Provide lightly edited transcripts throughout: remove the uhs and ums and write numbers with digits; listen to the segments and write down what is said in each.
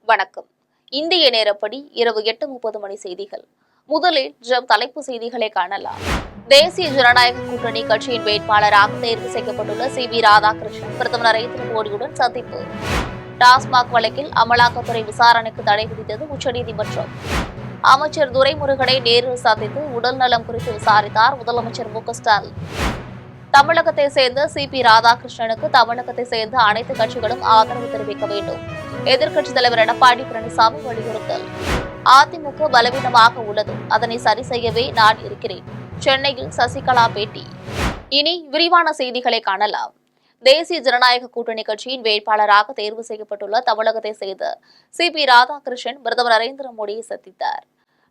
வணக்கம். இந்திய நேரப்படி இரவு 8:30 மணி செய்திகள். முதலில் தலைப்பு செய்திகளை காணலாம். தேசிய ஜனநாயக கூட்டணி கட்சியின் வேட்பாளராக தேர்வு செய்யப்பட்டுள்ள சி.வி. ராதாகிருஷ்ணன் பிரதமர் நரேந்திர மோடியுடன் சந்திப்பு. டாஸ்மாக் வழக்கில் அமலாக்கத்துறை விசாரணைக்கு தடை விதித்தது உச்சநீதிமன்றம். அமைச்சர் துரைமுருகனை நேரில் சந்தித்து உடல்நலம் குறித்து விசாரித்தார் முதலமைச்சர் மு.க.ஸ்டாலின். தமிழகத்தை சேர்ந்த சி.பி. ராதாகிருஷ்ணனுக்கு தமிழகத்தை சேர்ந்த அனைத்து கட்சிகளும் ஆதரவு தெரிவிக்க வேண்டும். எதிர்க்கட்சித் தலைவர் எடப்பாடி பழனிசாமி வலியுறுத்தல். அதிமுக பலவீனமாக உள்ளது, அதனை சரி செய்யவே நான் இருக்கிறேன். சென்னையில் சசிகலா பேட்டி. இனி விரிவான செய்திகளை காணலாம். தேசிய ஜனநாயக கூட்டணி கட்சியின் வேட்பாளராக தேர்வு செய்யப்பட்டுள்ள தமிழகத்தை சேர்ந்த சி.பி. ராதாகிருஷ்ணன் பிரதமர் நரேந்திர மோடியை சந்தித்தார்.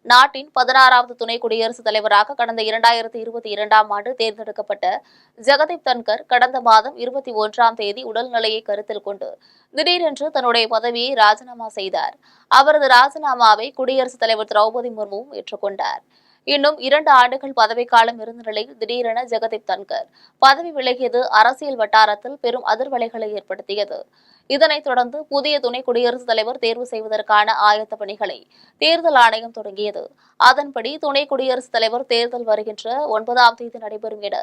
நாட்டின் 16வது துணை குடியரசுத் தலைவராக கடந்த 2022ஆம் ஆண்டு தேர்ந்தெடுக்கப்பட்ட ஜெகதீப் தன்கர் கடந்த மாதம் 21ஆம் தேதி உடல்நிலையை கருத்தில் கொண்டு திடீரென்று தன்னுடைய பதவியை ராஜினாமா செய்தார். அவரது ராஜினாமாவை குடியரசுத் தலைவர் திரௌபதி முர்முவும் ஏற்றுக்கொண்டார். இன்னும் 2 ஆண்டுகள் பதவிக்காலம் இருந்த நிலையில் திடீரென ஜெகதீப் தன்கர் பதவி விலகியது அரசியல் வட்டாரத்தில் பெரும் அதிர்வலைகளை ஏற்படுத்தியது. இதனைத் தொடர்ந்து புதிய துணை குடியரசுத் தலைவர் தேர்வு செய்வதற்கான ஆயத்த பணிகளை தேர்தல் ஆணையம் தொடங்கியது. அதன்படி துணை குடியரசுத் தலைவர் தேர்தல் வருகின்ற 9ஆம் தேதி நடைபெறும் என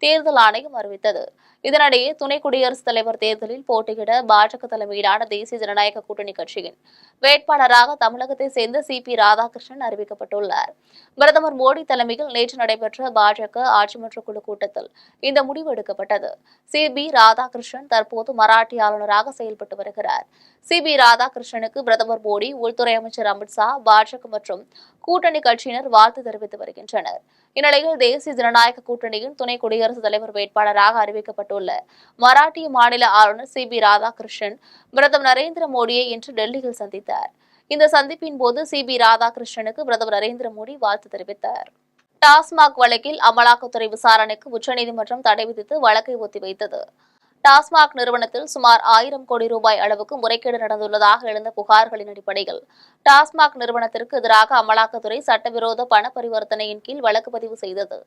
தேர்தல் ஆணையம் அறிவித்தது. இதனிடையே துணை குடியரசுத் தலைவர் தேர்தலில் போட்டியிட பாஜக தலைமையிலான தேசிய ஜனநாயக கூட்டணி கட்சியின் வேட்பாளராக தமிழகத்தை சேர்ந்த சி.பி. ராதாகிருஷ்ணன் அறிவிக்கப்பட்டுள்ளார். பிரதமர் மோடி தலைமையில் நேற்று நடைபெற்ற பாஜக ஆட்சிமன்ற குழு கூட்டத்தில் இந்த முடிவு எடுக்கப்பட்டது. சி.பி. ராதாகிருஷ்ணன் தற்போது மராட்டிய ஆளுநராக செயல்பட்டு வருகிறார். சி.பி. ராதாகிருஷ்ணனுக்கு பிரதமர் மோடி, உள்துறை அமைச்சர் அமித்ஷா, பாஜக மற்றும் கூட்டணி கட்சியினர் வாழ்த்து தெரிவித்து வருகின்றனர். இந்நிலையில் தேசிய ஜனநாயக கூட்டணியின் துணை குடியரசுத் தலைவர் வேட்பாளராக அறிவிக்கப்பட்டுள்ள மராட்டிய மாநில ஆளுநர் சி.பி. ராதாகிருஷ்ணன் பிரதமர் நரேந்திர மோடியை இன்று டெல்லியில் சந்தித்தார். இந்த சந்திப்பின் போது சி.பி. ராதாகிருஷ்ணனுக்கு பிரதமர் நரேந்திர மோடி வாழ்த்து தெரிவித்தார். டாஸ்மாக் வழக்கில் அமலாக்கத்துறை விசாரணைக்கு உச்சநீதிமன்றம் தடை விதித்து வழக்கை ஒத்திவைத்தது. டாஸ்மாக் நிறுவனத்தில் சுமார் 1000 கோடி ரூபாய் அளவுக்கு முறைகேடு நடந்துள்ளதாக எழுந்த புகார்களின் அடிப்படையில் டாஸ்மாக் நிறுவனத்திற்கு எதிராக அமலாக்கத்துறை சட்டவிரோத பண பரிவர்த்தனையின் கீழ் வழக்கு பதிவு செய்தது.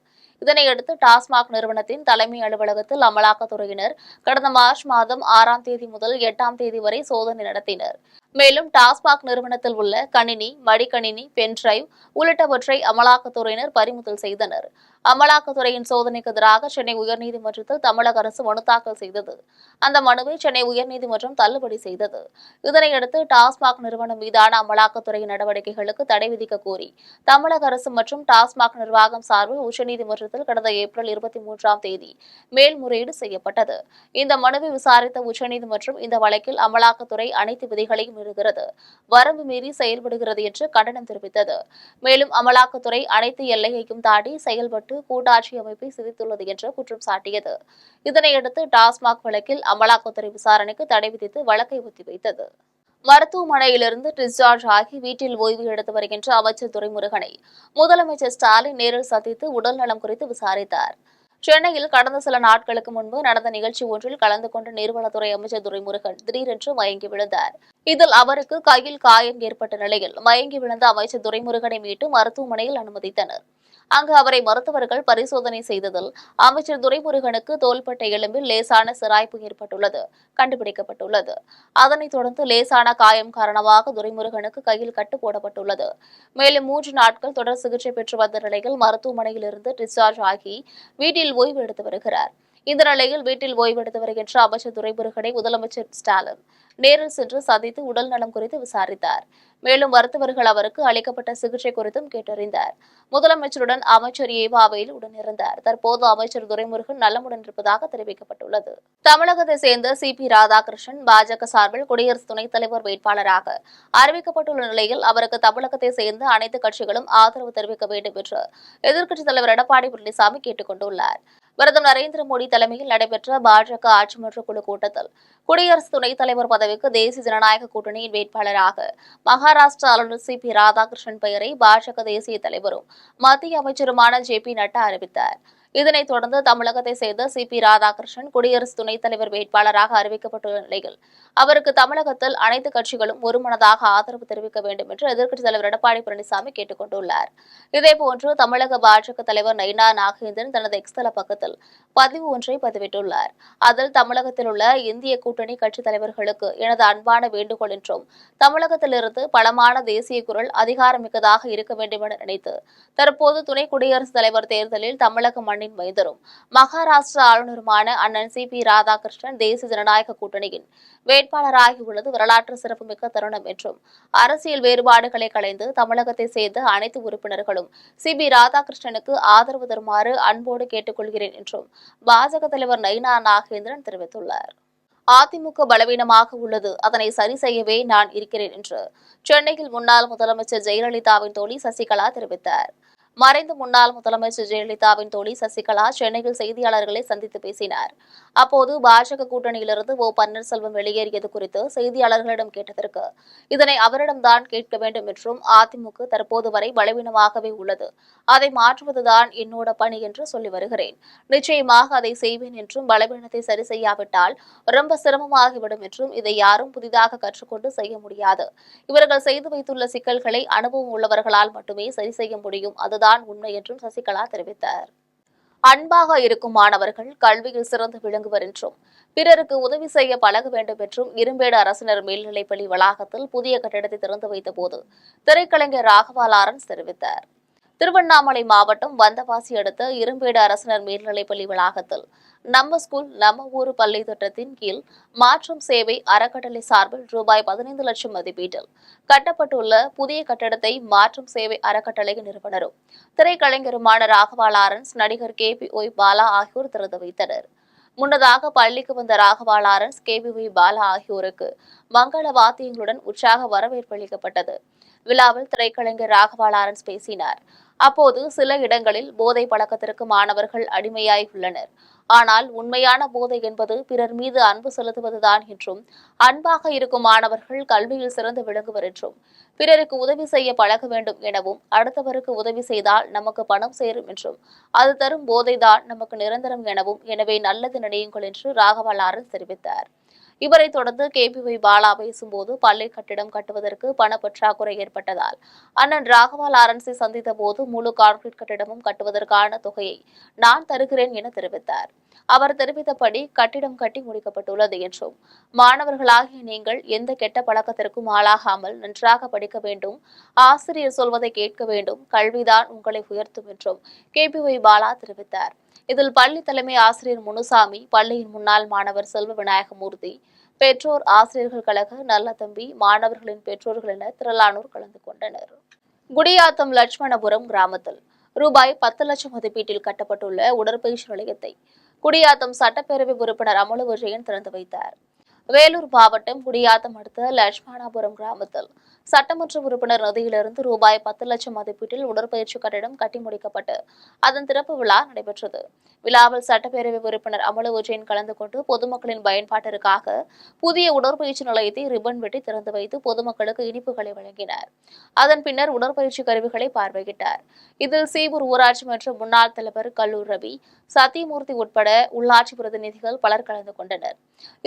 இதனையடுத்து டாஸ்மாக் நிறுவனத்தின் தலைமை அலுவலகத்தில் அமலாக்கத்துறையினர் கடந்த மார்ச் மாதம் 6ஆம் தேதி முதல் 8ஆம் தேதி வரை சோதனை நடத்தினர். மேலும் டாஸ்மாக் நிறுவனத்தில் உள்ள கணினி, மடிக்கணினி, பென்டிரைவ் உள்ளிட்டவற்றை அமலாக்கத்துறையினர் பறிமுதல் செய்தனர். அமலாக்கத்துறையின் சோதனைக்கு எதிராக சென்னை உயர்நீதிமன்றத்தில் தமிழக அரசு மனு தாக்கல் செய்தது. அந்த மனுவை சென்னை உயர்நீதிமன்றம் தள்ளுபடி செய்தது. இதனையடுத்து டாஸ்மாக் நிறுவனம் மீதான அமலாக்கத்துறையின் நடவடிக்கைகளுக்கு தடை விதிக்க கோரி தமிழக அரசு மற்றும் டாஸ்மாக் நிர்வாகம் சார்பில் உச்சநீதிமன்றத்தில் கடந்த ஏப்ரல் 23ஆம் தேதி மேல்முறையீடு செய்யப்பட்டது. இந்த மனுவை விசாரித்த உச்சநீதிமன்றம் இந்த வழக்கில் அமலாக்கத்துறை அனைத்து விதிகளையும் மீறுகிறது, வரம்பு மீறி செயல்படுகிறது என்று கண்டனம் தெரிவித்தது. மேலும் அமலாக்கத்துறை அனைத்து எல்லையையும் தாண்டி செயல்பட்டு கூட்டாட்சி அமைப்பை சிதைத்துள்ளது என்று குற்றம் சாட்டியது. இதனையடுத்து டாஸ்மாக் வழக்கில் அமலாக்கத்துறை விசாரணைக்கு தடை விதித்து வழக்கை ஒத்திவைத்தது. மருத்துவமனையிலிருந்து டிஸ்சார்ஜ் ஆகி வீட்டில் ஓய்வு எடுத்து வருகின்ற அமைச்சர் துரைமுருகனை முதலமைச்சர் ஸ்டாலின் நேரில் சந்தித்து உடல்நலம் குறித்து விசாரித்தார். சென்னையில் கடந்த சில நாட்களுக்கு முன்பு நடந்த நிகழ்ச்சி ஒன்றில் கலந்து கொண்ட நீர்வளத்துறை அமைச்சர் துரைமுருகன் திடீரென்று மயங்கி விழுந்தார். இதில் அவருக்கு கையில் காயம் ஏற்பட்ட நிலையில் மயங்கி விழுந்த அமைச்சர் துரைமுருகனை மீட்டு மருத்துவமனையில் அனுமதித்தனர். அங்கு அவரை மருத்துவர்கள் பரிசோதனை செய்ததில் அமைச்சர் துரைமுருகனுக்கு தோள்பட்டை எலும்பில் லேசான சிராய்ப்பு ஏற்பட்டுள்ளது கண்டுபிடிக்கப்பட்டுள்ளது. அதனைத் தொடர்ந்து லேசான காயம் காரணமாக துரைமுருகனுக்கு கையில் கட்டு போடப்பட்டுள்ளது. மேலும் 3 நாட்கள் தொடர் சிகிச்சை பெற்று வந்த நிலையில் மருத்துவமனையில் இருந்து டிஸ்சார்ஜ் ஆகி வீட்டில் ஓய்வு எடுத்து வருகிறார். இந்த நிலையில் வீட்டில் ஓய்வெடுத்து வருகின்ற அமைச்சர் துரைமுருகனை முதலமைச்சர் ஸ்டாலின் நேரில் சென்று சந்தித்து உடல் நலம் குறித்து விசாரித்தார். மேலும் மருத்துவர்கள் அவருக்கு அளிக்கப்பட்ட சிகிச்சை குறித்தும் கேட்டறிந்தார். முதலமைச்சருடன் அமைச்சர் ஏவாவேலு உடனிருந்தார். தற்போது அமைச்சர் துரைமுருகன் நலமுடன் இருப்பதாக தெரிவிக்கப்பட்டுள்ளது. தமிழகத்தை சேர்ந்த சி.பி. ராதாகிருஷ்ணன் பாஜக சார்பில் குடியரசு துணைத் தலைவர் வேட்பாளராக அறிவிக்கப்பட்டுள்ள நிலையில் அவருக்கு தமிழகத்தை சேர்ந்த அனைத்து கட்சிகளும் ஆதரவு தெரிவிக்க வேண்டும் என்று எதிர்க்கட்சித் தலைவர் எடப்பாடி பழனிசாமி கேட்டுக் கொண்டுள்ளார். பிரதமர் நரேந்திர மோடி தலைமையில் நடைபெற்ற பாஜக ஆட்சிமன்ற குழு கூட்டத்தில் குடியரசு துணைத் தலைவர் பதவிக்கு தேசிய ஜனநாயக கூட்டணியின் வேட்பாளராக மகாராஷ்டிரா ஆளுநர் சி.பி. ராதாகிருஷ்ணன் பெயரை பாஜக தேசிய தலைவரும் மத்திய அமைச்சருமான ஜே.பி. நட்டா அறிவித்தார். இதனைத் தொடர்ந்து தமிழகத்தை சேர்ந்த சி.பி. ராதாகிருஷ்ணன் குடியரசு துணைத் தலைவர் வேட்பாளராக அறிவிக்கப்பட்டுள்ள நிலையில் அவருக்கு தமிழகத்தில் அனைத்து கட்சிகளும் ஒருமனதாக ஆதரவு தெரிவிக்க வேண்டும் என்று எதிர்க்கட்சித் தலைவர் எடப்பாடி பழனிசாமி கேட்டுக் கொண்டுள்ளார். இதேபோன்று தமிழக பாஜக தலைவர் நயினா நாகேந்திரன் தனது எக்ஸ் தள பக்கத்தில் பதிவு ஒன்றை பதிவிட்டுள்ளார். அதில் தமிழகத்தில் உள்ள இந்திய கூட்டணி கட்சித் தலைவர்களுக்கு எனது அன்பான வேண்டுகோள் என்றும் தமிழகத்திலிருந்து பலமான தேசிய குரல் அதிகாரமிக்கதாக இருக்க வேண்டும் என நினைத்து தற்போது துணை குடியரசுத் தலைவர் தேர்தலில் தமிழக மண்ணின் மைந்தரும் மகாராஷ்டிரா ஆளுநருமான அண்ணன் சி.பி. ராதாகிருஷ்ணன் தேசிய ஜனநாயக கூட்டணியின் வேட்பாளராகியுள்ளது வரலாற்று சிறப்புமிக்க தருணம் என்றும் அரசியல் வேறுபாடுகளை களைந்து தமிழகத்தை சேர்ந்த அனைத்து உறுப்பினர்களும் சி.பி. ராதாகிருஷ்ணனுக்கு ஆதரவு தருமாறு அன்போடு கேட்டுக் கொள்கிறேன் என்றும் பாஜக தலைவர் நயினா நாகேந்திரன் தெரிவித்துள்ளார். அதிமுக பலவீனமாக உள்ளது, அதனை சரி செய்யவே நான் இருக்கிறேன் என்று சென்னையில் முன்னாள் முதலமைச்சர் ஜெயலலிதாவின் தோழி சசிகலா தெரிவித்தார். மறைந்த முன்னாள் முதலமைச்சர் ஜெயலலிதாவின் தோழி சசிகலா சென்னையில் செய்தியாளர்களை சந்தித்து பேசினார். அப்போது பாஜக கூட்டணியிலிருந்து ஓ பன்னீர்செல்வம் வெளியேறியது குறித்து செய்தியாளர்களிடம் கேட்டதற்கு இதனை அவரிடம்தான் கேட்க வேண்டும் என்றும் அதிமுக தற்போது வரை பலவீனமாகவே உள்ளது, அதை மாற்றுவதுதான் என்னோட பணி என்று சொல்லி வருகிறேன். நிச்சயமாக அதை செய்வேன் என்றும் பலவீனத்தை சரி செய்யாவிட்டால் ரொம்ப சிரமமாகிவிடும் என்றும் இதை யாரும் புதிதாக கற்றுக்கொண்டு செய்ய முடியாது. இவர்கள் செய்து வைத்துள்ள சிக்கல்களை அனுபவம் உள்ளவர்களால் மட்டுமே சரி செய்ய முடியும், அதுதான் உண்மை என்றும் சசிகலா தெரிவித்தார். அன்பாக இருக்கும் மாணவர்கள் கல்வியில் சிறந்து விளங்குவர் என்றும் பிறருக்கு உதவி செய்ய பழக வேண்டும் என்றும் இரும்பேடு அரசினர் மேல்நிலைப்பள்ளி வளாகத்தில் புதிய கட்டிடத்தை திறந்து வைத்த போது திரைக்கலைஞர் ராகவா லாரன்ஸ் தெரிவித்தார். திருவண்ணாமலை மாவட்டம் வந்தவாசி அடுத்த இரும்பேடு அரசினர் மேல்நிலைப்பள்ளி வளாகத்தில் நம்ம ஸ்கூல் நம்ம ஊர் பள்ளி திட்டத்தின் கீழ் மாற்றம் சேவை அறக்கட்டளை சார்பில் ரூபாய் 15 லட்சம் மதிப்பீட்டில் கட்டப்பட்டுள்ள புதிய கட்டடத்தை மாற்றம் சேவை அறக்கட்டளை நிறுவனரும் திரைக்கலைஞருமான ராகவா லாரன்ஸ், நடிகர் KPY பாலா ஆகியோர் திறந்து வைத்தனர். முன்னதாக பள்ளிக்கு வந்த ராகவா லாரன்ஸ், KPY பாலா ஆகியோருக்கு மங்கள வாத்தியங்களுடன் உற்சாக வரவேற்பு அளிக்கப்பட்டது. விழாவில் திரைக்கலைஞர் ராகவா லாரன்ஸ் பேசினார். அப்போது சில இடங்களில் போதை பழக்கத்திற்கு மாணவர்கள் அடிமையாய் உள்ளனர். ஆனால் உண்மையான போதை என்பது பிறர் மீது அன்பு செலுத்துவதுதான் என்றும் அன்பாக இருக்கும் மாணவர்கள் கல்வியில் சிறந்து விளங்குவர் என்றும் பிறருக்கு உதவி செய்ய பழக வேண்டும் எனவும் அடுத்தவருக்கு உதவி செய்தால் நமக்கு பணம் சேரும் என்றும் அது தரும் போதைதான் நமக்கு நிரந்தரம் எனவும் எனவே நல்லது நினையுங்கள் என்று ராகவா லாரன்ஸ் தெரிவித்தார். இவரை தொடர்ந்து KPY பாலா பேசும்போது பள்ளி கட்டிடம் கட்டுவதற்கு பண பற்றாக்குறை ஏற்பட்டதால் அண்ணன் ராகவா லாரன்ஸை சந்தித்த போது முழு கான்கிரீட் கட்டிடமும் கட்டுவதற்கான தொகையை நான் தருகிறேன் என தெரிவித்தார். அவர் தெரிவித்தபடி கட்டிடம் கட்டி முடிக்கப்பட்டுள்ளது என்றும் மாணவர்களாகிய நீங்கள் எந்த கெட்ட பழக்கத்திற்கும் ஆளாகாமல் நன்றாக படிக்க வேண்டும், ஆசிரியர் சொல்வதை கேட்க வேண்டும், கல்விதான் உங்களை உயர்த்தும் என்றும் KPY பாலா தெரிவித்தார். இதில் பள்ளி தலைமை ஆசிரியர் முனுசாமி, பள்ளியின் முன்னாள் மாணவர் செல்வ விநாயகமூர்த்தி, பெற்றோர் ஆசிரியர்கள் கழக நல்லதம்பி, மாணவர்களின் பெற்றோர்கள் என திரளானோர் கலந்து கொண்டனர். குடியாத்தம் லட்சுமணபுரம் கிராமத்தில் ரூபாய் 10 லட்சம் மதிப்பீட்டில் கட்டப்பட்டுள்ள உடற்பயிற்சி நிலையத்தை குடியாத்தம் சட்டப்பேரவை உறுப்பினர் அமலு விஜயன் திறந்து வைத்தார். வேலூர் மாவட்டம் குடியாத்தம் அடுத்த லட்சுமணபுரம் கிராமத்தில் சட்டமன்ற உறுப்பினர் நிதியிலிருந்து ரூபாய் 10 லட்சம் மதிப்பீட்டில் உடற்பயிற்சி கட்டிடம் கட்டி முடிக்கப்பட்டு அதன் திறப்பு விழா நடைபெற்றது. விழாவில் சட்டப்பேரவை உறுப்பினர் அமலு விஜயன் கலந்து கொண்டு பொதுமக்களின் பயன்பாட்டிற்காக புதிய உடற்பயிற்சி நிலையத்தை ரிப்பன் வெட்டி திறந்து வைத்து பொதுமக்களுக்கு இனிப்புகளை வழங்கினார். அதன் பின்னர் உடற்பயிற்சி கருவிகளை பார்வையிட்டார். இதில் சீவூர் ஊராட்சி மன்ற முன்னாள் தலைவர் கல்லூர் ரவி, சத்தியமூர்த்தி உட்பட உள்ளாட்சி பிரதிநிதிகள் பலர் கலந்து கொண்டனர்.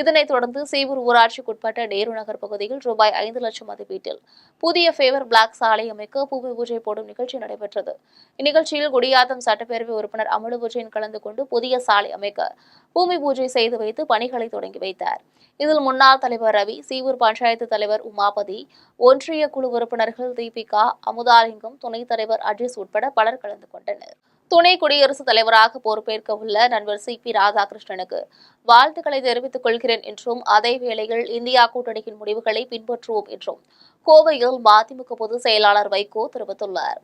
இதனைத் தொடர்ந்து சீவூர் ஊராட்சிக்குட்பட்ட நேரு நகர் பகுதியில் ரூபாய் 5 லட்சம் மதிப்பீட்டில் புதிய ஃபேவர் பிளாக் சாலை அமைக்க பூமி பூஜை போடும் நிகழ்ச்சி நடைபெற்றது. இந்நிகழ்ச்சியில் குடியாத்தம் சட்டப்பேரவை உறுப்பினர் அமலு விஜயன் கலந்து கொண்டு புதிய சாலை அமைக்க பூமி பூஜை செய்து வைத்து பணிகளை தொடங்கி வைத்தார். இதில் முன்னாள் தலைவர் ரவி, சீவூர் பஞ்சாயத்து தலைவர் உமாபதி, ஒன்றிய குழு உறுப்பினர்கள் தீபிகா, அமுதாலிங்கம், துணைத் தலைவர் அஜீஸ் உட்பட பலர் கலந்து கொண்டனர். துணை குடியரசுத் தலைவராக பொறுப்பேற்க உள்ள நண்பர் சி.பி. ராதாகிருஷ்ணனுக்கு வாழ்த்துக்களை தெரிவித்துக் கொள்கிறேன் என்றும் அதே வேளையில் இந்தியா கூட்டணியின் முடிவுகளை பின்பற்றுவோம் என்றும் கோவையில் மதிமுக பொதுச் செயலாளர் வைகோ தெரிவித்துள்ளார்.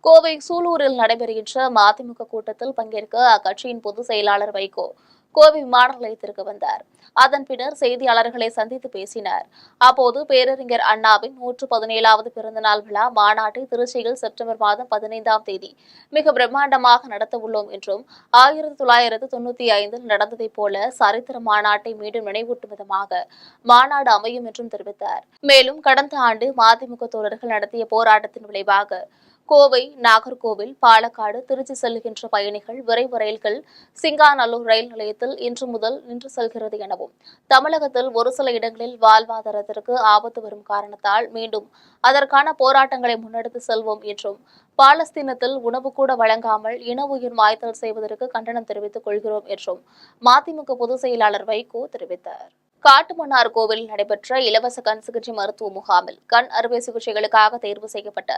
கோவை சூலூரில் நடைபெறுகின்ற மதிமுக கூட்டத்தில் பங்கேற்க அக்கட்சியின் பொதுச் செயலாளர் வைகோ கோவை விமான நிலையத்திற்கு வந்தார். அதன் பின்னர் செய்தியாளர்களை சந்தித்து பேசினார். அப்போது பேரறிஞர் அண்ணாவின் 117வது பிறந்தநாள் விழா மாநாட்டை திருச்சியில் செப்டம்பர் மாதம் 15ஆம் தேதி மிக பிரம்மாண்டமாக நடத்த உள்ளோம் என்றும் 1995 நடந்ததைப் போல சரித்திர மாநாட்டை மீண்டும் நினைவூட்டும் விதமாக மாநாடு அமையும் என்றும் தெரிவித்தார். மேலும் கடந்த ஆண்டு மதிமுக தோழர்கள் நடத்திய போராட்டத்தின் விளைவாக கோவை, நாகர்கோவில், பாலக்காடு, திருச்சி செல்லுகின்ற பயணிகள் விரைவு ரயில்கள் சிங்காநல்லூர் ரயில் நிலையத்தில் இன்று முதல் நின்று செல்கிறது எனவும், தமிழகத்தில் ஒரு சில இடங்களில் வாழ்வாதாரத்திற்கு ஆபத்து வரும் காரணத்தால் மீண்டும் அதற்கான போராட்டங்களை முன்னெடுத்து செல்வோம் என்றும், பாலஸ்தீனத்தில் உணவு கூட வழங்காமல் இன உயிர் மாய்த்தல் செய்வதற்கு கண்டனம் தெரிவித்துக் கொள்கிறோம் என்றும் மதிமுக பொதுச் செயலாளர் வைகோ தெரிவித்தார். காட்டுமன்னார் கோவிலில் நடைபெற்ற இலவச கண் சிகிச்சை மருத்துவ முகாமில் கண் அறுவை சிகிச்சைகளுக்காக தேர்வு செய்யப்பட்ட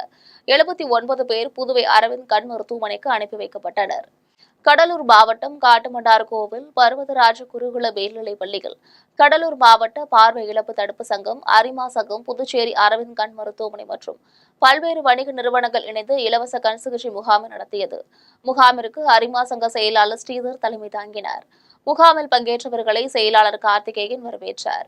79 பேர் புதுவை அரவிந்த் கண் மருத்துவமனைக்கு அனுப்பி வைக்கப்பட்டனர். கடலூர் மாவட்டம் காட்டுமன்னார் கோவில் பர்வதராஜ குருகுல மேல்நிலைப் பள்ளியில் கடலூர் மாவட்ட பார்வை இழப்பு தடுப்பு சங்கம், அரிமா சங்கம், புதுச்சேரி அரவிந்த் கண் மருத்துவமனை மற்றும் பல்வேறு வணிக நிறுவனங்கள் இணைந்து இலவச கண் சிகிச்சை முகாமை நடத்தியது. முகாமிற்கு அரிமா சங்க செயலாளர் ஸ்ரீதர் தலைமை தாங்கினார். முகாமில் பங்கேற்றவர்களை செயலாளர் கார்த்திகேயன் வரவேற்றார்.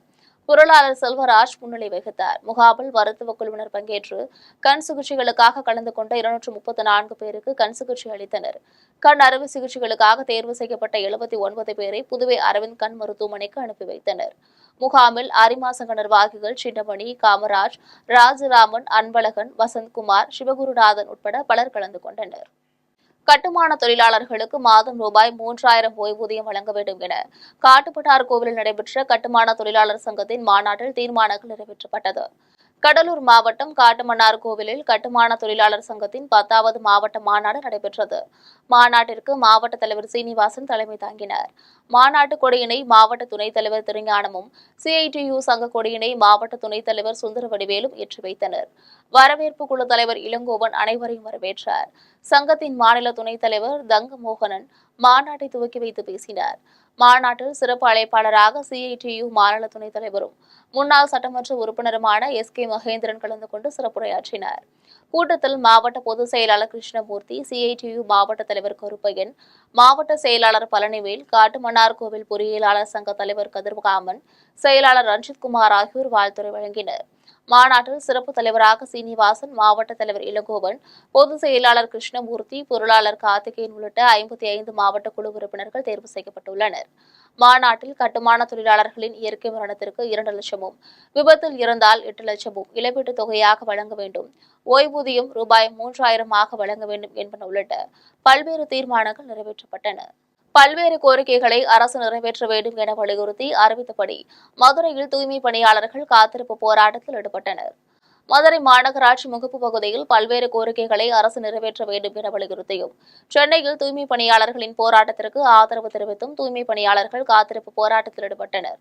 பொருளாளர் செல்வராஜ் முன்னிலை வகித்தார். முகாமில் மருத்துவ குழுவினர் பங்கேற்று கண் சிகிச்சைகளுக்காக கலந்து கொண்ட 234 பேருக்கு கண் சிகிச்சை அளித்தனர். கண் அறுவை சிகிச்சைகளுக்காக தேர்வு செய்யப்பட்ட 79 பேரை புதுவை அரவிந்த் கண் மருத்துவமனைக்கு அனுப்பி வைத்தனர். முகாமில் அரிமா சங்க நிர்வாகிகள் சின்னமணி, காமராஜ், ராஜராமன், அன்பழகன், வசந்த்குமார், சிவகுருநாதன் உட்பட பலர் கலந்து கொண்டனர். கட்டுமான தொழிலாளர்களுக்கு மாதம் ரூபாய் 3000 ஓய்வூதியம் வழங்க வேண்டும் என காட்டுமன்னார் கோவிலில் நடைபெற்ற கட்டுமான தொழிலாளர் சங்கத்தின் மாநாட்டில் தீர்மானங்கள் நிறைவேற்றப்பட்டது. கடலூர் மாவட்டம் காட்டுமன்னார் கோவிலில் கட்டுமான தொழிலாளர் சங்கத்தின் 10வது மாவட்ட மாநாடு நடைபெற்றது. மாநாட்டிற்கு மாவட்ட தலைவர் சீனிவாசன் தலைமை தாங்கினார். மாநாட்டு கொடியினை மாவட்ட துணைத் தலைவர் திருஞானமும், சிஐடியு சங்க கொடியினை மாவட்ட துணைத் தலைவர் சுந்தரவடிவேலும் ஏற்றி வைத்தனர். வரவேற்பு குழு தலைவர் இளங்கோவன் அனைவரையும் வரவேற்றார். சங்கத்தின் மாநில துணைத் தலைவர் தங்கமோகனன் மாநாட்டை துவக்கி வைத்து பேசினார். மாநாட்டில் சிறப்பு அழைப்பாளராக சிஐடியு மாநில துணைத் தலைவரும் முன்னாள் சட்டமன்ற உறுப்பினருமான SK மகேந்திரன் கலந்து கொண்டு சிறப்புரையாற்றினார். கூட்டத்தில் மாவட்ட பொதுச் செயலாளர் கிருஷ்ணமூர்த்தி, சிஐடியு மாவட்ட தலைவர் கருப்பையன், மாவட்ட செயலாளர் பழனிவேல், காட்டுமன்னார் கோவில் பொறியியலாளர் சங்க தலைவர் கதிர்காமன், செயலாளர் ரஞ்சித்குமார் ஆகியோர் வாழ்த்துரை வழங்கினர். மாநாட்டில் சிறப்பு தலைவராக சீனிவாசன், மாவட்ட தலைவர் இளங்கோவன், பொதுச் செயலாளர் கிருஷ்ணமூர்த்தி, பொருளாளர் கார்த்திகேயன் உள்ளிட்ட 55 மாவட்ட குழு உறுப்பினர்கள் தேர்வு செய்யப்பட்டுள்ளனர். மாநாட்டில் கட்டுமான தொழிலாளர்களின் இயற்கை மரணத்திற்கு 2 லட்சமும், விபத்தில் இறந்தால் 8 லட்சமும் இழப்பீட்டுத் தொகையாக வழங்க வேண்டும், ஓய்வூதியம் ரூபாய் 3000 வழங்க வேண்டும் என்பன உள்ளிட்ட பல்வேறு தீர்மானங்கள் நிறைவேற்றப்பட்டன. பல்வேறு கோரிக்கைகளை அரசு நிறைவேற்ற வேண்டும் என வலியுறுத்தி அறிவித்தபடி மதுரையில் தூய்மை பணியாளர்கள் காத்திருப்பு போராட்டத்தில் ஈடுபட்டனர். மதுரை மாநகராட்சி முகப்பு பகுதியில் பல்வேறு கோரிக்கைகளை அரசு நிறைவேற்ற வேண்டும் என வலியுறுத்தியும், சென்னையில் தூய்மை பணியாளர்களின் போராட்டத்திற்கு ஆதரவு தெரிவித்தும் தூய்மை பணியாளர்கள் காத்திருப்பு போராட்டத்தில் ஈடுபட்டனர்.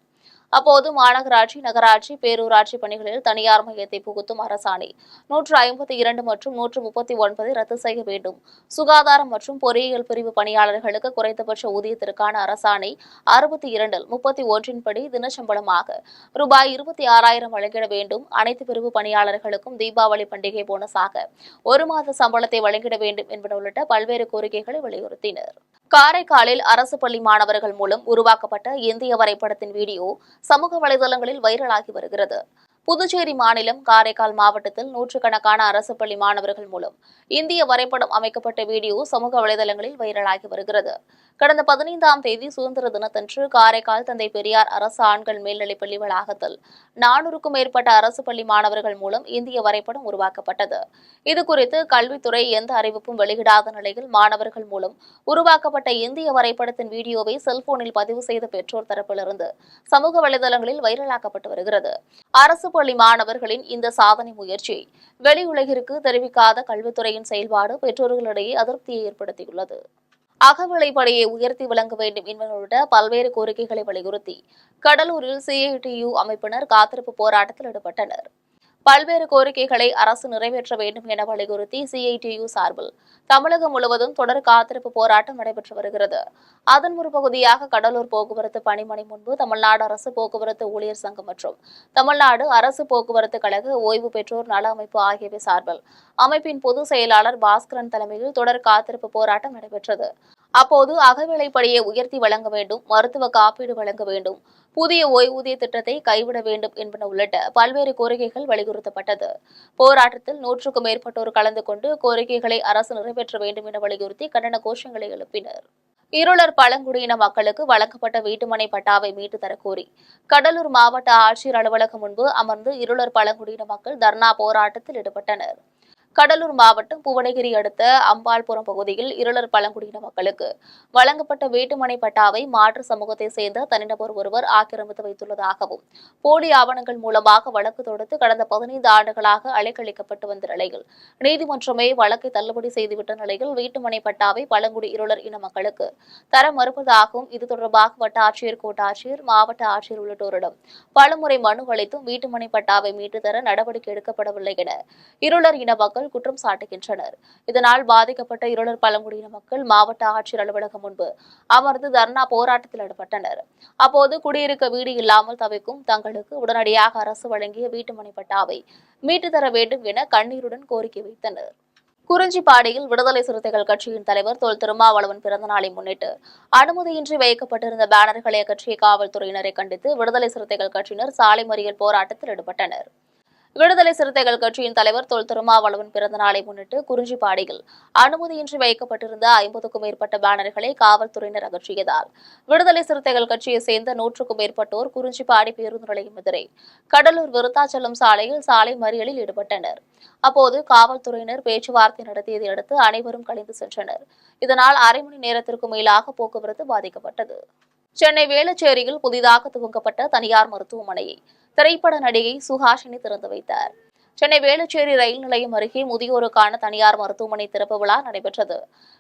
அப்போது மாநகராட்சி, நகராட்சி, பேரூராட்சி பணிகளில் தனியார் மையத்தை புகுத்தும் அரசாணை 152 மற்றும் 139 ரத்து செய்ய வேண்டும். சுகாதாரம் மற்றும் பொறியியல் பிரிவு பணியாளர்களுக்கு குறைந்தபட்ச ஊதியத்திற்கான அரசாணை 62 31 படி தினச்சம்பளமாக ரூபாய் 26,000 வழங்கிட வேண்டும். அனைத்து பிரிவு பணியாளர்களுக்கும் தீபாவளி பண்டிகை போனஸாக 1 மாத சம்பளத்தை வழங்கிட வேண்டும் என்பன உள்ளிட்ட பல்வேறு கோரிக்கைகளை வலியுறுத்தினர். காரைக்காலில் அரசு பள்ளி மாணவர்கள் மூலம் உருவாக்கப்பட்ட இந்திய வரைபடத்தின் வீடியோ சமூக வலைதளங்களில் வைரலாகி வருகிறது. புதுச்சேரி மாநிலம் காரைக்கால் மாவட்டத்தில் நூற்றுக்கணக்கான அரசு பள்ளி மாணவர்கள் மூலம் இந்திய வரைபடம் அமைக்கப்பட்ட வீடியோ சமூக வலைதளங்களில் வைரலாகி வருகிறது. கடந்த 15ஆம் தேதி சுதந்திர தினத்தன்று காரைக்கால் தந்தை பெரியார் அரசு ஆண்கள் மேல்நிலைப்பள்ளி வளாகத்தில் 400க்கும் மேற்பட்ட அரசு பள்ளி மாணவர்கள் மூலம் இந்திய வரைபடம் உருவாக்கப்பட்டது. இதுகுறித்து கல்வித்துறை எந்த அறிவிப்பும் வெளியிடாத நிலையில் மாணவர்கள் மூலம் உருவாக்கப்பட்ட இந்திய வரைபடத்தின் வீடியோவை செல்போனில் பதிவு செய்த பெற்றோர் தரப்பிலிருந்து சமூக வலைதளங்களில் வைரலாக்கப்பட்டு வருகிறது. அரசு பள்ளி மாணவர்களின் இந்த சாதனை முயற்சியை வெளியுலகிற்கு தெரிவிக்காத கல்வித்துறையின் செயல்பாடு பெற்றோர்களிடையே அதிருப்தியை ஏற்படுத்தியுள்ளது. அகவிலைப்படியை உயர்த்தி வழங்க வேண்டும் என்பன பல்வேறு கோரிக்கைகளை வலியுறுத்தி கடலூரில் சிஐடியு அமைப்பினர் காத்திருப்பு போராட்டத்தில் ஈடுபட்டனர். பல்வேறு கோரிக்கைகளை அரசு நிறைவேற்ற வேண்டும் என வலியுறுத்தி சிஐடியு சார்பில் தமிழகம் முழுவதும் தொடர் காத்திருப்பு போராட்டம் நடைபெற்று வருகிறது. அதன் ஒரு பகுதியாக கடலூர் போக்குவரத்து பணிமனை முன்பு தமிழ்நாடு அரசு போக்குவரத்து ஊழியர் சங்கம் மற்றும் தமிழ்நாடு அரசு போக்குவரத்து கழக ஓய்வு பெற்றோர் நல அமைப்பு ஆகியவை சார்பில் அமைப்பின் பொதுச் செயலாளர் பாஸ்கரன் தலைமையில் தொடர் காத்திருப்பு போராட்டம் நடைபெற்றது. அப்போது அகவிலைப்படியை உயர்த்தி வழங்க வேண்டும், மருத்துவ காப்பீடு வழங்க வேண்டும், புதிய ஓய்வூதிய திட்டத்தை கைவிட வேண்டும் என்பன உள்ளிட்ட பல்வேறு கோரிக்கைகள் வலியுறுத்தப்பட்டது. போராட்டத்தில் 100க்கும் மேற்பட்டோர் கலந்து கொண்டு கோரிக்கைகளை அரசு நிறைவேற்ற வேண்டும் என வலியுறுத்தி கண்டன கோஷங்களை எழுப்பினர். இருளர் பழங்குடியின மக்களுக்கு வழங்கப்பட்ட வீட்டுமனை பட்டாவை மீட்டு தரக்கோரி கடலூர் மாவட்ட ஆட்சியர் அலுவலகம் முன்பு அமர்ந்து இருளர் பழங்குடியின மக்கள் தர்ணா போராட்டத்தில் ஈடுபட்டனர். கடலூர் மாவட்டம் புவனகிரி அடுத்த அம்பாள்புரம் பகுதியில் இருளர் பழங்குடியின மக்களுக்கு வழங்கப்பட்ட வீட்டுமனை பட்டாவை மாற்று சமூகத்தை சேர்ந்த தனிநபர் ஒருவர் ஆக்கிரமித்து வைத்துள்ளதாகவும் போலி ஆவணங்கள் மூலமாக வழக்கு தொடுத்து கடந்த 15 ஆண்டுகளாக அலைக்கழிக்கப்பட்டு வந்த நிலையில் நீதிமன்றமே வழக்கை தள்ளுபடி செய்துவிட்ட நிலையில் வீட்டுமனை பட்டாவை பழங்குடி இருளர் இன மக்களுக்கு தர மறுப்பதாகவும் இது தொடர்பாக வட்டாட்சியர் கோட்டாட்சியர் மாவட்ட ஆட்சியர் உள்ளிட்டோரிடம் பலமுறை மனு அளித்தும் வீட்டுமனை பட்டாவை மீட்டு தர நடவடிக்கை எடுக்கப்படவில்லை என இருளர் இன மக்கள் குற்றம் சாட்டுகின்றனர். இதனால் பாதிக்கப்பட்ட இருளர் பழங்குடியின மக்கள் மாவட்ட ஆட்சியர் அலுவலகம் முன்பு அமர்ந்து தர்ணா போராட்டத்தில் ஈடுபட்டனர். அப்போது குடியிருக்க வீடு இல்லாமல் தவிக்கும் தங்களுக்கு உடனடியாக அரசு வழங்கிய வீட்டுமனை பட்டாவை மீட்டு தர வேண்டும் என கண்ணீருடன் கோரிக்கை வைத்தனர். குறிஞ்சிப்பாடியில் விடுதலை சிறுத்தைகள் கட்சியின் தலைவர் தொல் திருமாவளவன் பிறந்த நாளை முன்னிட்டு அனுமதியின்றி வைக்கப்பட்டிருந்த பேனர்களை அகற்றிய காவல்துறையினரை கண்டித்து விடுதலை சிறுத்தைகள் கட்சியினர் சாலை மறியல் போராட்டத்தில் ஈடுபட்டனர். விடுதலை சிறுத்தைகள் கட்சியின் தலைவர் தொல் திருமாவளவன் பிறந்த நாளை முன்னிட்டு குறிஞ்சிப்பாடியில் அனுமதியின்றி வைக்கப்பட்டிருந்த 50க்கும் மேற்பட்ட பேனர்களை காவல்துறையினர் அகற்றியதால் விடுதலை சிறுத்தைகள் கட்சியை சேர்ந்த 100க்கும் மேற்பட்டோர் குறிஞ்சிப்பாடி பேருந்து நிலையம் எதிரே கடலூர் விருத்தாச்சலம் சாலையில் சாலை மறியலில் ஈடுபட்டனர். அப்போது காவல்துறையினர் பேச்சுவார்த்தை நடத்தியதை அடுத்து அனைவரும் கலைந்து சென்றனர். இதனால் அரை மணி நேரத்திற்கும் மேலாக போக்குவரத்து பாதிக்கப்பட்டது. சென்னை வேளச்சேரியில் புதிதாக துவங்கப்பட்ட தனியார் மருத்துவமனையை திரைப்பட நடிகை சுஹாசினி திறந்து வைத்தார். சென்னை வேளச்சேரி ரயில் நிலையம் அருகே முதியோருக்கான தனியார் மருத்துவமனை திறப்பு விழா நடைபெற்றது.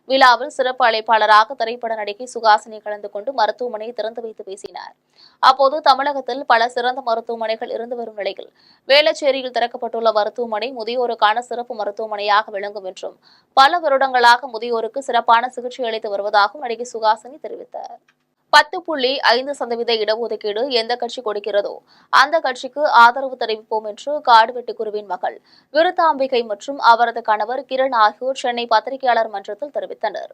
விழாவில் சிறப்பு அழைப்பாளராக திரைப்பட நடிகை சுஹாசினி கலந்து கொண்டு மருத்துவமனையை திறந்து வைத்து பேசினார். அப்போது தமிழகத்தில் பல சிறந்த மருத்துவமனைகள் இருந்து வரும் நிலையில் வேளச்சேரியில் திறக்கப்பட்டுள்ள மருத்துவமனை முதியோருக்கான சிறப்பு மருத்துவமனையாக விளங்கும் என்றும் பல வருடங்களாக முதியோருக்கு சிறப்பான சிகிச்சை அளித்து வருவதாகவும் நடிகை சுஹாசினி தெரிவித்தார். 10.5% இடஒதுக்கீடு எந்த கட்சி கொடுக்கிறதோ அந்த கட்சிக்கு ஆதரவு தெரிவிப்போம் என்று காடுவெட்டி குருவின் மகள் விருத்தாம்பிகை மற்றும் அவரது கணவர் கிரண் ஆகியோர் சென்னை பத்திரிகையாளர் மன்றத்தில் தெரிவித்தனர்.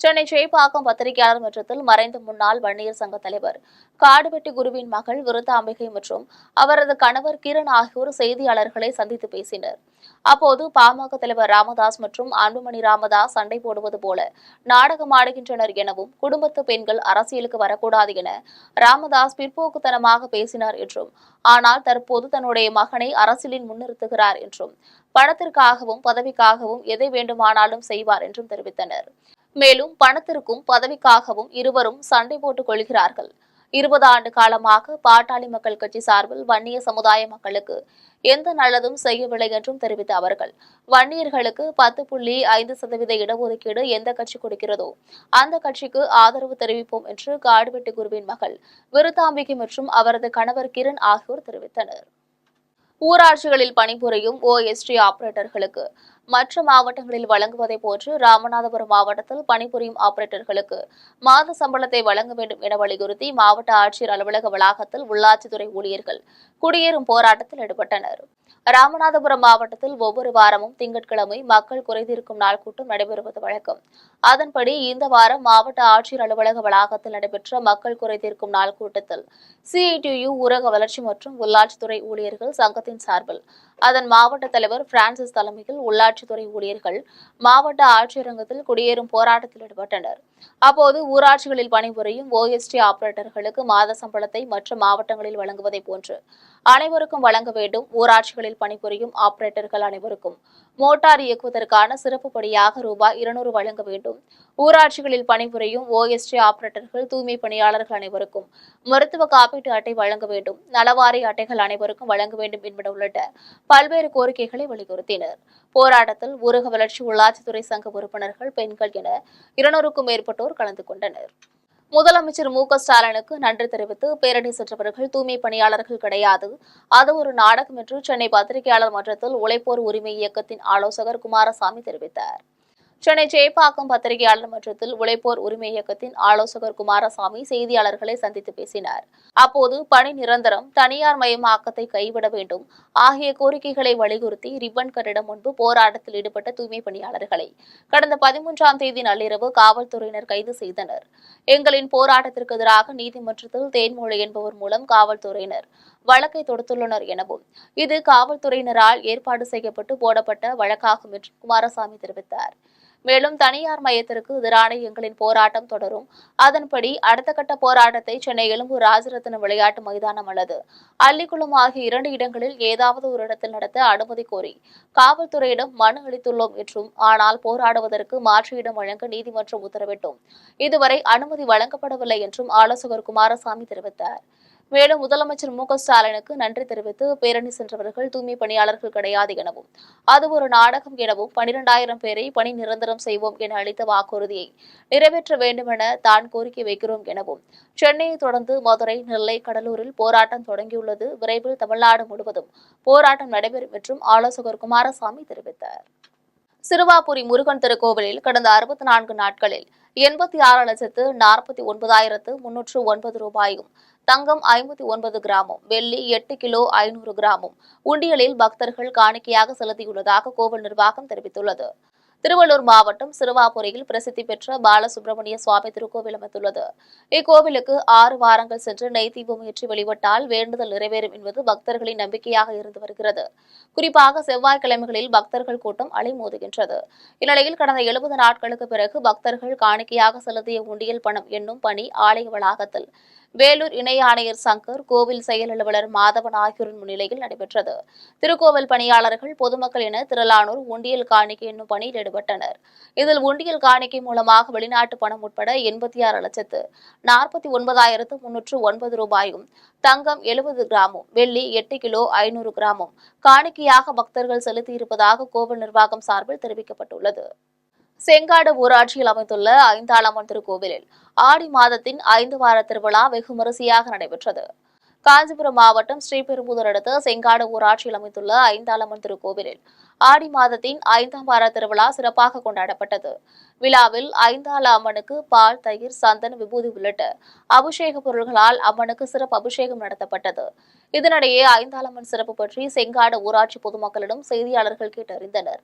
சென்னை சேப்பாக்கம் பத்திரிகையாளர் மன்றத்தில் மறைந்த முன்னாள் வன்னியர் சங்க தலைவர் காடுவெட்டி குருவின் மகள் விருத்தாம்பிகை மற்றும் அவரது கணவர் கிரண் ஆகியோர் செய்தியாளர்களை சந்தித்து பேசினர். அப்போது பாமக தலைவர் ராமதாஸ் மற்றும் அன்புமணி ராமதாஸ் சண்டை போடுவது போல நாடகமாடுகின்றனர் எனவும் குடும்பத்து பெண்கள் அரசியலுக்கு வரக்கூடாது என ராமதாஸ் பிற்போக்குத்தனமாக பேசினார் என்றும் ஆனால் தற்போது தன்னுடைய மகனை அரசியலில் முன்னிறுத்துகிறார் என்றும் பணத்திற்காகவும் பதவிக்காகவும் எதை வேண்டுமானாலும் செய்வார் என்றும் தெரிவித்தனர். மேலும் பணத்திற்கும் பதவிக்காகவும் இருவரும் சண்டை போட்டுக் கொள்கிறார்கள். 20 ஆண்டு காலமாக பாட்டாளி மக்கள் கட்சி சார்பில் வன்னிய சமுதாய மக்களுக்கு எந்த நல்லதும் செய்யவில்லை என்றும் தெரிவித்த அவர்கள் வன்னியர்களுக்கு 10.5% இடஒதுக்கீடு எந்த கட்சி கொடுக்கிறதோ அந்த கட்சிக்கு ஆதரவு தெரிவிப்போம் என்று காடுவெட்டி குருவின் மகள் விருத்தாம்பிகை மற்றும் அவரது கணவர் கிரண் ஆகியோர் தெரிவித்தனர். ஊராட்சிகளில் பணிபுரியும் OSD ஆபரேட்டர்களுக்கு மற்ற மாவட்டங்களில் வழங்குவதை போன்று ராமநாதபுரம் மாவட்டத்தில் பணிபுரியும் ஆபரேட்டர்களுக்கு மாத சம்பளத்தை வழங்க வேண்டும் என வலியுறுத்தி மாவட்ட ஆட்சியர் அலுவலக வளாகத்தில் உள்ளாட்சித்துறை ஊழியர்கள் குடியேறும் போராட்டத்தில் ஈடுபட்டனர். ராமநாதபுரம் மாவட்டத்தில் ஒவ்வொரு வாரமும் திங்கட்கிழமை மக்கள் குறைதீர்க்கும் நாள் கூட்டம் நடைபெறுவது வழக்கம். அதன்படி இந்த வாரம் மாவட்ட ஆட்சியர் அலுவலக வளாகத்தில் நடைபெற்ற மக்கள் குறைதீர்க்கும் நாள் கூட்டத்தில் CITU ஊரக வளர்ச்சி மற்றும் உள்ளாட்சித்துறை ஊழியர்கள் சங்கத்தின் சார்பில் அதன் மாவட்ட தலைவர் பிரான்சிஸ் தலைமையில் உள்ளாட்சித்துறை ஊழியர்கள் மாவட்ட ஆட்சியரங்கத்தில் குடியேறும் போராட்டத்தில் ஈடுபட்டனர். அப்போது ஊராட்சிகளில் பணிபுரியும் OSD ஆபரேட்டர்களுக்கு மாத சம்பளத்தை மற்ற மாவட்டங்களில் வழங்குவதை போன்று அனைவருக்கும் வழங்க வேண்டும். ஊராட்சிகளில் பணிபுரியும் ஆபரேட்டர்கள் அனைவருக்கும் மோட்டார் இயக்குவதற்கான சிறப்பு படியாக ரூபாய் 200 வழங்க வேண்டும். ஊராட்சிகளில் பணிபுரியும் OSD ஆபரேட்டர்கள் தூய்மை பணியாளர்கள் அனைவருக்கும் மருத்துவ காப்பீட்டு அட்டை வழங்க வேண்டும். நலவாரி அட்டைகள் அனைவருக்கும் வழங்க வேண்டும் என்பன உள்ளிட்ட பல்வேறு கோரிக்கைகளை வலியுறுத்தினர். போராட்டத்தில் ஊரக வளர்ச்சி உள்ளாட்சித்துறை சங்க உறுப்பினர்கள் பெண்கள் என 200க்கும் மேற்பட்டோர் கலந்து கொண்டனர். முதலமைச்சர் MK ஸ்டாலினுக்கு நன்றி தெரிவித்து பேரணி சென்றவர்கள் தூய்மை பணியாளர்கள் கிடையாது, அது ஒரு நாடகம் என்று சென்னை பத்திரிகையாளர் மன்றத்தில் உழைப்போர் உரிமை இயக்கத்தின் ஆலோசகர் குமாரசாமி தெரிவித்தார். சென்னை சேப்பாக்கம் பத்திரிகையாளர் மன்றத்தில் உழைப்போர் உரிமை இயக்கத்தின் ஆலோசகர் குமாரசாமி செய்தியாளர்களை சந்தித்து பேசினார். அப்போது பணி நிரந்தரம், தனியார் மயமாக்கத்தை கைவிட வேண்டும் ஆகிய கோரிக்கைகளை வலியுறுத்தி ரிப்பன் கட்டிடம் முன்பு போராட்டத்தில் ஈடுபட்ட தூய்மை பணியாளர்களை கடந்த 13ஆம் தேதி நள்ளிரவு காவல்துறையினர் கைது செய்தனர். எங்களின் போராட்டத்திற்கு எதிராக நீதிமன்றத்தில் தேன்மொழி என்பவர் மூலம் காவல்துறையினர் வழக்கை தொடுத்துள்ளனர் எனவும் இது காவல்துறையினரால் ஏற்பாடு செய்யப்பட்டு போடப்பட்ட வழக்காகும் என்று குமாரசாமி தெரிவித்தார். மேலும் தனியார் மையத்திற்கு எதிரான எங்களின் போராட்டம் தொடரும். அதன்படி அடுத்த கட்ட போராட்டத்தை சென்னை எழும்பூர் ராஜரத்ன விளையாட்டு மைதானம் அல்லது அள்ளிக்குளம் ஆகிய 2 இடங்களில் ஏதாவது ஒரு இடத்தில் நடத்த அனுமதி கோரி காவல்துறையிடம் மனு அளித்துள்ளோம் என்றும், ஆனால் போராடுவதற்கு மாற்று இடம் வழங்க நீதிமன்றம் உத்தரவிட்டும் இதுவரை அனுமதி வழங்கப்படவில்லை என்றும் ஆலோசகர் குமாரசாமி தெரிவித்தார். மேலும் முதலமைச்சர் மு.க.ஸ்டாலினுக்கு நன்றி தெரிவித்து பேரணி சென்றவர்கள் தூய்மை பணியாளர்கள் கிடையாது எனவும், அது ஒரு நாடகம் எனவும், 12,000 பேரை பணி நிரந்தரம் செய்வோம் என அளித்த வாக்குறுதியை நிறைவேற்ற வேண்டும் என தான் கோரிக்கை வைக்கிறோம் எனவும், சென்னையை தொடர்ந்து மதுரை, நெல்லை, கடலூரில் போராட்டம் தொடங்கியுள்ளது. விரைவில் தமிழ்நாடு முழுவதும் போராட்டம் நடைபெறும் என்றும் ஆலோசகர் குமாரசாமி தெரிவித்தார். சிறுவாபுரி முருகன் திருக்கோவிலில் கடந்த 64 நாட்களில் 86,49,309 ரூபாயும், தங்கம் 59 கிராமும், வெள்ளி 8 கிலோ 500 கிராமும் உண்டியலில் பக்தர்கள் காணிக்கையாக செலுத்தியுள்ளதாக கோவில் நிர்வாகம் தெரிவித்துள்ளது. திருவள்ளூர் மாவட்டம் சிறுவாபுரியில் பிரசித்தி பெற்ற பாலசுப்பிரமணிய சுவாமி திருக்கோவில் அமைந்துள்ளது. இக்கோவிலுக்கு 6 வாரங்கள் சென்று நெய் தீபம் ஏற்றி வழிபட்டால் வேண்டுதல் நிறைவேறும் என்பது பக்தர்களின் நம்பிக்கையாக இருந்து வருகிறது. குறிப்பாக செவ்வாய்க்கிழமைகளில் பக்தர்கள் கூட்டம் அலைமோதுகின்றது. இந்நிலையில் கடந்த 70 நாட்களுக்கு பிறகு பக்தர்கள் காணிக்கையாக செலுத்திய உண்டியல் பணம் எண்ணும் பணி ஆலய வளாகத்தில் வேலூர் இணை ஆணையர் சங்கர், கோவில் செயல் அலுவலர் மாதவன் ஆகியோரின் முன்னிலையில் நடைபெற்றது. திருக்கோவில் பணியாளர்கள், பொதுமக்கள் என திரளானோர் உண்டியல் காணிக்கை என்னும் பணியில் ஈடுபட்டனர். இதில் உண்டியல் காணிக்கை மூலமாக வெளிநாட்டு பணம் உட்பட 86,49,309 ரூபாயும், தங்கம் 70 கிராமும், வெள்ளி 8 கிலோ 500 கிராமும் காணிக்கையாக பக்தர்கள் செலுத்தியிருப்பதாக கோவில் நிர்வாகம் சார்பில் தெரிவிக்கப்பட்டுள்ளது. செங்காடு ஊராட்சியில் அமைந்துள்ள ஐந்தாளம்மன் திருக்கோவிலில் ஆடி மாதத்தின் 5 வார திருவிழா வெகு விமரிசையாக நடைபெற்றது. காஞ்சிபுரம் மாவட்டம் ஸ்ரீபெரும்புதூர் அடுத்த செங்காடு ஊராட்சியில் அமைந்துள்ள ஐந்தாளம்மன் திருக்கோவிலில் ஆடி மாதத்தின் 5ஆம் வார திருவிழா சிறப்பாக கொண்டாடப்பட்டது. விழாவில் ஐந்தாள அம்மனுக்கு பால், தயிர், சந்தன, விபூதி உள்ளிட்ட அபிஷேக பொருள்களால் அம்மனுக்கு சிறப்பு அபிஷேகம் நடத்தப்பட்டது. இதனிடையே ஐந்தாளம்மன் சிறப்பு பற்றி செங்காடு ஊராட்சி பொதுமக்களிடம் செய்தியாளர்கள் கேட்டறிந்தனர்.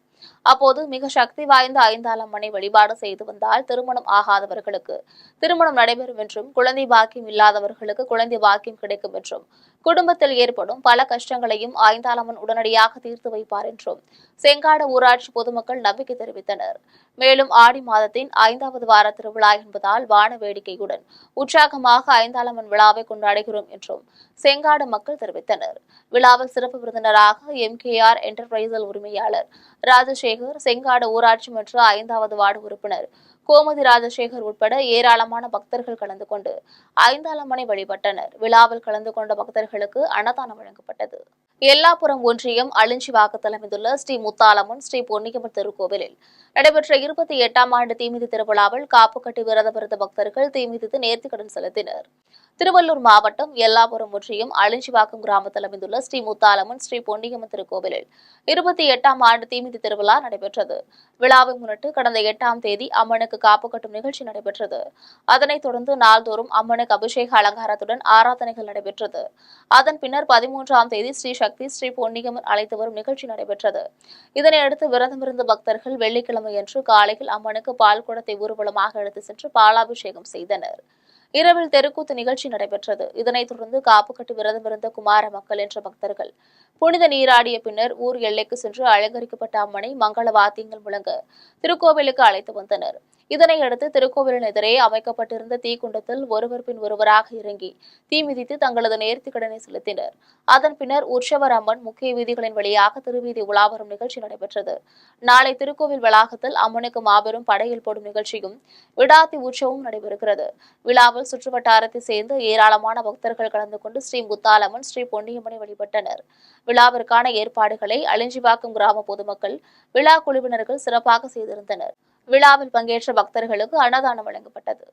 அப்போது மிக சக்தி வாய்ந்த ஐந்தாளம்மனை வழிபாடு செய்து வந்தால் திருமணம் ஆகாதவர்களுக்கு திருமணம் நடைபெறும் என்றும், குழந்தை பாக்கியம் இல்லாதவர்களுக்கு குழந்தை பாக்கியம் கிடைக்கும் என்றும், குடும்பத்தில் ஏற்படும் பல கஷ்டங்களையும் ஐந்தாளம்மன் உடனடியாக தீர்த்து வைப்பார் என்றும் செங்காடு ஊராட்சி பொதுமக்கள் நம்பிக்கை தெரிவித்தனர். மேலும் ஆடி மாதத்தின் 5வது வார திருவிழா என்பதால் வான வேடிக்கையுடன் உற்சாகமாக ஐந்தாளம்மன் விழாவை கொண்டாடுகிறோம் என்றும் செங்காடு மக்கள் தெரிவித்தனர். விழாவில் சிறப்பு விருந்தினராக MKR என்டர்பிரைசல் உரிமையாளர் ராஜசேகர், செங்காடு ஊராட்சி மன்ற 5வது வார்டு உறுப்பினர் கோமதி ராஜசேகர் உட்பட ஏராளமான பக்தர்கள் கலந்து கொண்டு ஐந்தாளம்மனை வழிபட்டனர். விழாவில் கலந்து கொண்ட பக்தர்களுக்கு அன்னதானம் வழங்கப்பட்டது. எல்லாப்புரம் ஒன்றியம் அழிஞ்சிவாக்கத்தில் அமைந்துள்ள ஸ்ரீ முத்தாலம்மன் ஸ்ரீ பொன்னியம்மன் திருக்கோவிலில் நடைபெற்ற 28ஆம் ஆண்டு தீமிதி திருவிழாவில் காப்பு கட்டி விரதமிருந்த பக்தர்கள் தீமிதித்து நேர்த்திக்கடன் செலுத்தினர். திருவள்ளூர் மாவட்டம் எல்லாப்புரம் ஒன்றியம் அழிஞ்சிவாக்கம் கிராமத்தில் அமைந்துள்ள ஸ்ரீ முத்தாலம்மன் ஸ்ரீ பொன்னியம்மன் திருக்கோவிலில் 28ஆம் ஆண்டு தீமிதி திருவிழா நடைபெற்றது. விழாவை முன்னிட்டு கடந்த 8ஆம் தேதி அம்மனுக்கு காப்பு கட்டும் நிகழ்ச்சி நடைபெற்றது. அதனைத் தொடர்ந்து நாள்தோறும் அம்மனுக்கு அபிஷேக அலங்காரத்துடன் ஆராதனைகள் நடைபெற்றது. அதன் பின்னர் 13ஆம் தேதி ஸ்ரீ சக்தி ஸ்ரீ பொன்னியம்மன் அழைத்து வரும் நிகழ்ச்சி நடைபெற்றது. இதனையடுத்து விரதமிருந்த பக்தர்கள் வெள்ளிக்கிழமையன்று காலையில் அம்மனுக்கு பால் குடத்தை ஊர்வலமாக எடுத்து சென்று பாலாபிஷேகம் செய்தனர். இரவில் தெருக்கூத்து நிகழ்ச்சி நடைபெற்றது. இதனைத் தொடர்ந்து காப்பு கட்டி விரதமிருந்த குமார மக்கள் என்ற பக்தர்கள் புனித நீராடிய பின்னர் ஊர் எல்லைக்கு சென்று அலங்கரிக்கப்பட்ட அம்மனை மங்கள வாத்தியங்கள் முழங்க திருக்கோவிலுக்கு அழைத்து வந்தனர். இதனையடுத்து திருக்கோவிலின் எதிரே அமைக்கப்பட்டிருந்த தீக்குண்டத்தில் ஒருவர் பின் ஒருவராக இறங்கி தீ மிதித்து தங்களது நேர்த்திக்கடனை செலுத்தினர். அதன் பின்னர் உற்சவர் அம்மன் முக்கிய வீதிகளின் வழியாக திருவீதி உலாவரும் நிகழ்ச்சி நடைபெற்றது. நாளை திருக்கோவில் வளாகத்தில் அம்மனுக்கு மாபெரும் படையல் போடும் நிகழ்ச்சியும் விடாத்தி உற்சவமும் நடைபெறுகிறது. விழாவில் சுற்றுவட்டாரத்தை சேர்ந்த ஏராளமான பக்தர்கள் கலந்து கொண்டு ஸ்ரீ முத்தாலம்மன் ஸ்ரீ பொன்னியம்மனை வழிபட்டனர். விழாவிற்கான ஏற்பாடுகளை அழிஞ்சிவாக்கம் கிராம பொதுமக்கள், விழா குழுவினர்கள் சிறப்பாக செய்திருந்தனர். விழாவில் பங்கேற்ற பக்தர்களுக்கு அன்னதானம் வழங்கப்பட்டது.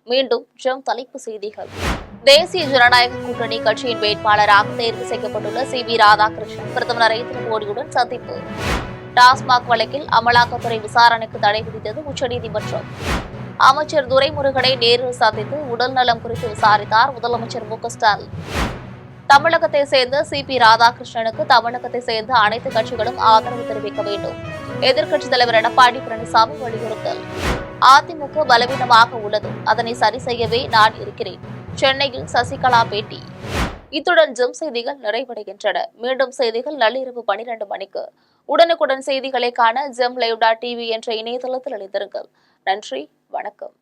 மீண்டும் தலைப்பு செய்திகள். தேசிய ஜனநாயக கூட்டணி கட்சியின் வேட்பாளராக தேர்வு செய்யப்பட்டுள்ள CV ராதாகிருஷ்ணன் பிரதமர் நரேந்திர மோடியுடன் சந்திப்பு. டாஸ்மாக் வழக்கில் அமலாக்கத்துறை விசாரணைக்கு தடை விதித்தது உச்சநீதிமன்றம். அமைச்சர் துரைமுருகனை நேரில் சந்தித்து உடல் நலம் குறித்து விசாரித்தார் முதலமைச்சர் மு.க.ஸ்டாலின். தமிழகத்தை சேர்ந்த CP ராதாகிருஷ்ணனுக்கு தமிழகத்தை சேர்ந்த அனைத்து கட்சிகளும் ஆதரவு தெரிவிக்க வேண்டும். எதிர்க்கட்சித் தலைவர் எடப்பாடி பழனிசாமி வலியுறுத்தல். அதிமுக பலவீனமாக உள்ளது, அதனை சரி செய்யவே நான் இருக்கிறேன். சென்னையில் சசிகலா பேட்டி. இத்துடன் செய்திகள் நிறைவடைகின்றன. மீண்டும் செய்திகள் நள்ளிரவு 12 மணிக்கு. உடனுக்குடன் செய்திகளை காண GemLive.tv என்ற இணையதளத்தில் இணைந்திருங்கள். நன்றி, வணக்கம்.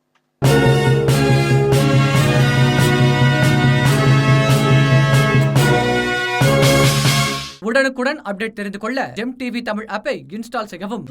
உடனுக்குடன் அப்டேட் தெரிந்து கொள்ள ஜெம் டிவி தமிழ் ஆப்பை இன்ஸ்டால் செய்யவும்.